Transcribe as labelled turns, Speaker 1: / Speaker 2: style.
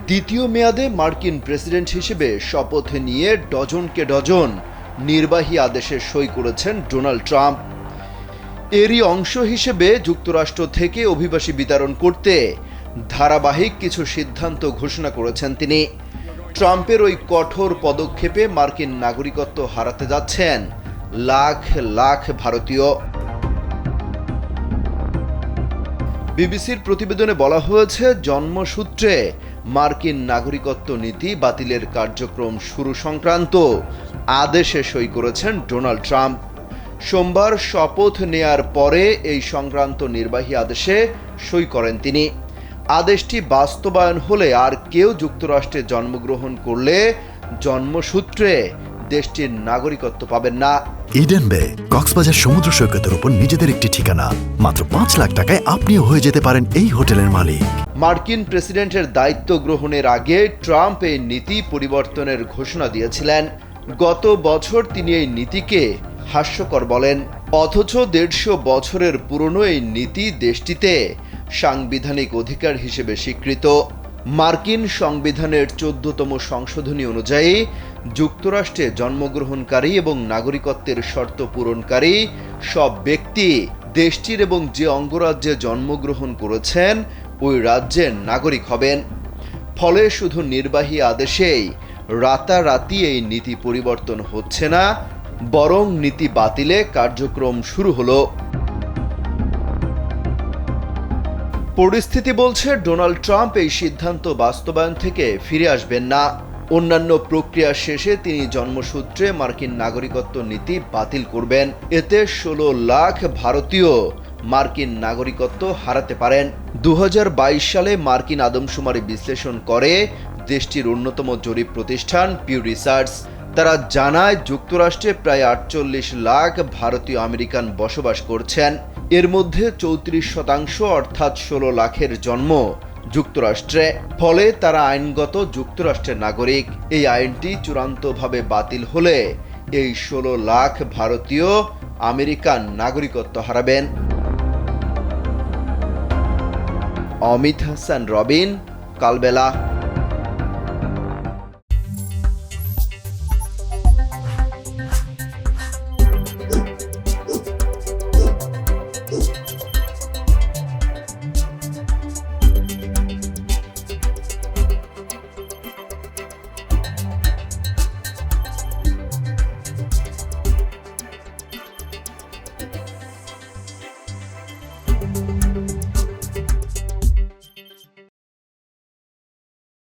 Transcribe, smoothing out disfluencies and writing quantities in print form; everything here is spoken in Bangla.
Speaker 1: দ্বিতীয় মেয়াদে মার্কিন প্রেসিডেন্ট হিসেবে শপথ নিয়ে ডজনকে ডজন নির্বাহী আদেশে সই করেছেন ডোনাল্ড ট্রাম্প। এরই অংশ হিসেবে যুক্তরাষ্ট্র থেকে অভিবাসী বিতরণ করতে ধারাবাহিক কিছু সিদ্ধান্ত ঘোষণা করেছেন তিনি। ট্রাম্পের ওই কঠোর পদক্ষেপে মার্কিন নাগরিকত্ব হারাতে যাচ্ছেন লাখ লাখ ভারতীয়। বিবিসির প্রতিবেদনে বলা হয়েছে, জন্মসূত্রে মার্কিন নাগরিকত্ব নীতি বাতিলের কার্যক্রম শুরু সংক্রান্ত আদেশে সই করেছেন ডোনাল্ড ট্রাম্প। সোমবার শপথ নেয়ার পরে এই সংক্রান্ত নির্বাহী আদেশে সই করেন তিনি। আদেশটি বাস্তবায়ন হলে আর কেউ যুক্তরাষ্ট্রে জন্মগ্রহণ করলে জন্মসূত্রে দেশটির নাগরিকত্ব পাবেন না।
Speaker 2: ইডেন বে কক্সবাজার সমুদ্র সৈকতের উপর নিজেদের একটি ঠিকানা। মাত্র ৫ লাখ টাকায় আপনিও হয়ে যেতে পারেন এই হোটেলের মালিক।
Speaker 1: মার্কিন প্রেসিডেন্টের দায়িত্ব গ্রহণের আগে ট্রাম্প এই নীতি পরিবর্তনের ঘোষণা দিয়েছিলেন। গত বছর তিনি এই নীতিকে হাস্যকর বলেন। অথচ ১৫০ বছরের পুরনো এই নীতি দেশটিতে সাংবিধানিক অধিকার হিসেবে স্বীকৃত। মার্কিন সংবিধানের ১৪তম সংশোধনী অনুযায়ী যুক্তরাষ্ট্রে জন্মগ্রহণকারী এবং নাগরিকত্বের শর্ত পূরণকারী সব ব্যক্তি দেশটির এবং যে অঙ্গরাজ্যে জন্মগ্রহণ করেছেন ওই রাজ্যের নাগরিক হবেন। ফলে শুধু নির্বাহী আদেশেই রাতারাতি এই নীতি পরিবর্তন হচ্ছে না, বরং নীতি বাতিলে কার্যক্রম শুরু হলো। পরিস্থিতি বলছে, ডোনাল্ড ট্রাম্প এই সিদ্ধান্ত বাস্তবায়ন থেকে ফিরে আসবেন না। অন্যান্য প্রক্রিয়া শেষে তিনি জন্মসূত্রে মার্কিন নাগরিকত্ব নীতি বাতিল করবেন। এতে ১৬ লাখ ভারতীয় মার্কিন নাগরিকত্ব হারাতে পারেন। ২০২২ সালে মার্কিন আদমশুমারি বিশ্লেষণ করে দেশটির অন্যতম জরিপ প্রতিষ্ঠান পিউ রিসার্চ। তারা জানায়, যুক্তরাষ্ট্রে প্রায় ৪৮ লাখ ভারতীয় আমেরিকান বসবাস করছেন। এর মধ্যে ৩৪% অর্থাৎ ১৬ লাখের জন্ম যুক্তরাষ্ট্রে। ফলে তারা আইনগত যুক্তরাষ্ট্রের নাগরিক। এই আইনটি চূড়ান্তভাবে বাতিল হলে এই ১৬ লাখ ভারতীয় আমেরিকান নাগরিকত্ব হারাবেন। অমিত হাসান রবিন, কালবেলা।